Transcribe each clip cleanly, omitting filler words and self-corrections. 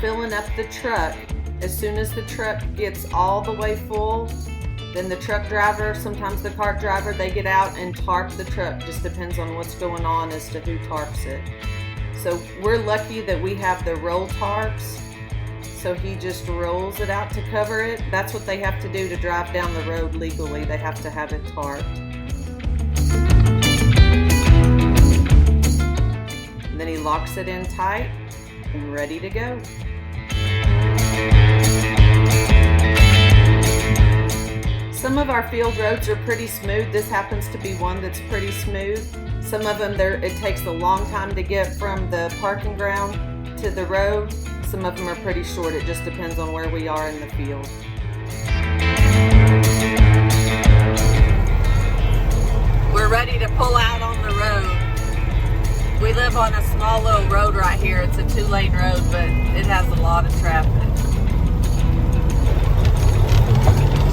filling up the truck. As soon as the truck gets all the way full, then the truck driver, sometimes the cart driver, they get out and tarp the truck. Just depends on what's going on as to who tarps it. So we're lucky that we have the roll tarps. So he just rolls it out to cover it. That's what they have to do to drive down the road legally. They have to have it tarped. And then he locks it in tight and ready to go. Some of our field roads are pretty smooth. This happens to be one that's pretty smooth. Some of them, it takes a long time to get from the parking ground to the road. Some of them are pretty short. It just depends on where we are in the field. We're ready to pull out on the road. We live on a small little road right here. It's a 2-lane road, but it has a lot of traffic.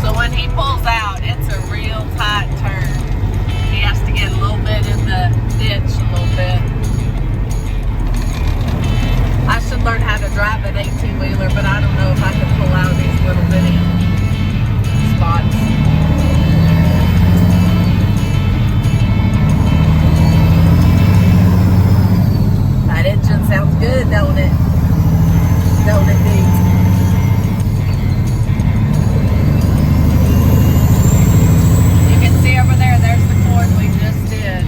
So when he pulls out, it's a real tight turn. He has to get a little bit in the ditch a little bit. I should learn how to drive an 18-wheeler, but I don't know if I can pull out these little bitty spots. That engine sounds good, don't it? Don't it, Dee? Over there, there's the corn we just did.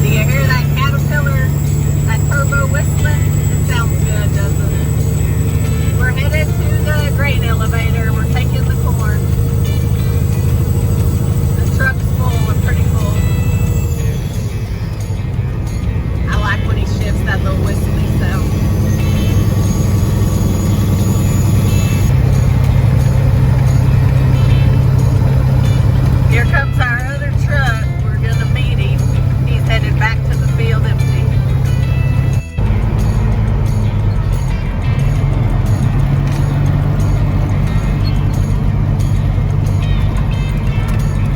Do you hear that caterpillar, that turbo whistling? It sounds good, doesn't it? We're headed to the grain elevator. We're taking the corn. The truck's full, we're pretty full. That little whistling sound. Here comes our other truck. We're gonna meet him. He's headed back to the field empty.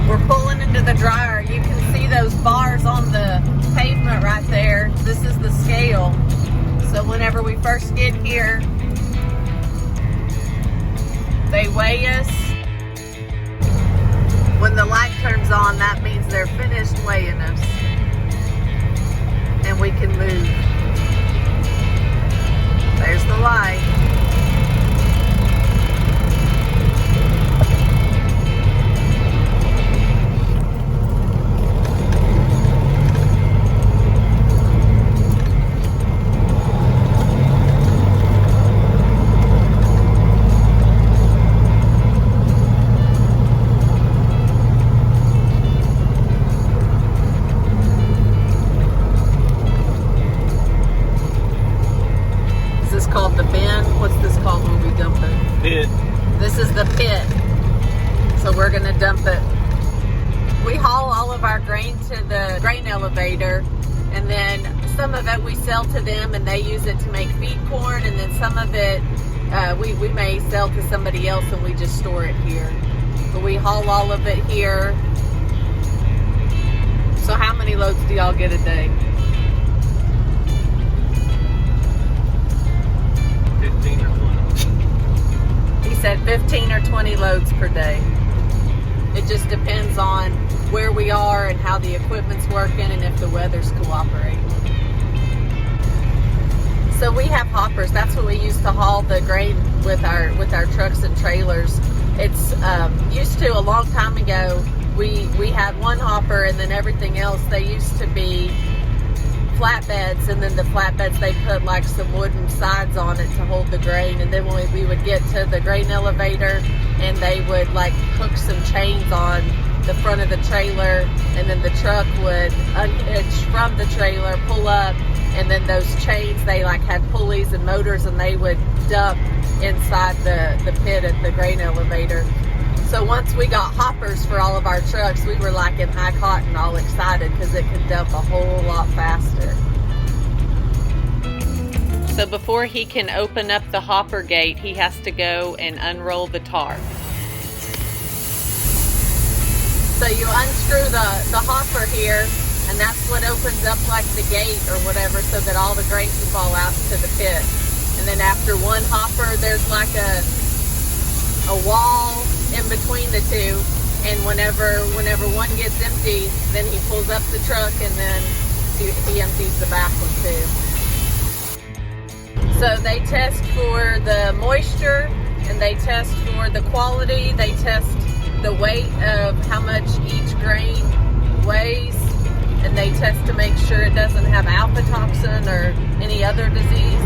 We're pulling into the dryer. You can see those bars on the pavement right there. This is the scale. So whenever we first get here, they weigh us. When the light turns on, that means they're finished weighing us. And we can move. There's the light. Called the bin. What's this called when we dump it? Pit. This is the pit. So we're gonna dump it. We haul all of our grain to the grain elevator, and then some of it we sell to them and they use it to make feed corn, and then some of it we may sell to somebody else and we just store it here. But we haul all of it here. So how many loads do y'all get a day? 15 or 20. He said 15 or 20 loads per day. It just depends on where we are and how the equipment's working and if the weather's cooperating. So we have hoppers. That's what we use to haul the grain with our trucks and trailers. It's used to a long time ago. We had one hopper, and then everything else, they used to be flatbeds, and then the flatbeds they put like some wooden sides on it to hold the grain, and then when we would get to the grain elevator and they would like hook some chains on the front of the trailer, and then the truck would unhitch from the trailer, pull up, and then those chains, they like had pulleys and motors, and they would dump inside the pit at the grain elevator. So once we got hoppers for all of our trucks, we were like in high cotton, all excited because it could dump a whole lot faster. So before he can open up the hopper gate, he has to go and unroll the tarp. So you unscrew the hopper here, and that's what opens up like the gate or whatever, so that all the grain can fall out to the pit. And then after one hopper, there's like a wall in between the two, and whenever one gets empty, then he pulls up the truck and then he empties the back one too. So they test for the moisture, and they test for the quality, they test the weight of how much each grain weighs, and they test to make sure it doesn't have alpha toxin or any other disease.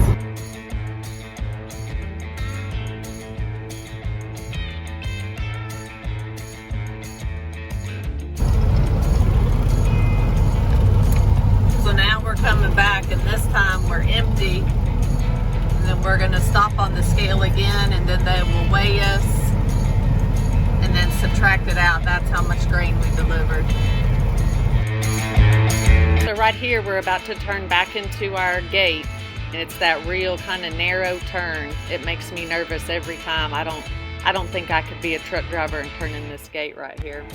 So now we're coming back, and this time we're empty, and then we're going to stop on the scale again, and then they will weigh us and then subtract it out. That's how much grain we delivered. So right here we're about to turn back into our gate, and it's that real kind of narrow turn. It makes me nervous every time. I don't think I could be a truck driver and turn in this gate right here.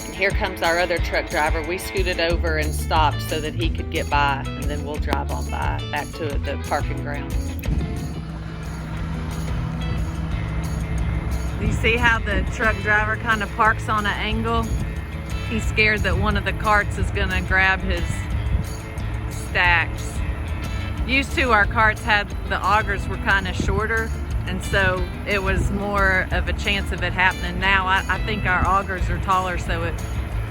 And here comes our other truck driver. We scooted over and stopped so that he could get by, and then we'll drive on by back to the parking ground. You see how the truck driver kind of parks on an angle? He's scared that one of the carts is gonna grab his stacks. Used to, our carts had, the augers were kind of shorter, and so it was more of a chance of it happening. Now I think our augers are taller, so it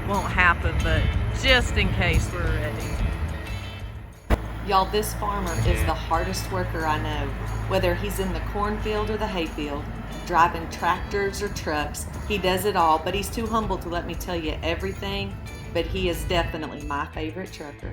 won't happen, but just in case, we're ready. Y'all, this farmer is the hardest worker I know. Whether he's in the cornfield or the hayfield, driving tractors or trucks, he does it all, but he's too humble to let me tell you everything, but he is definitely my favorite trucker.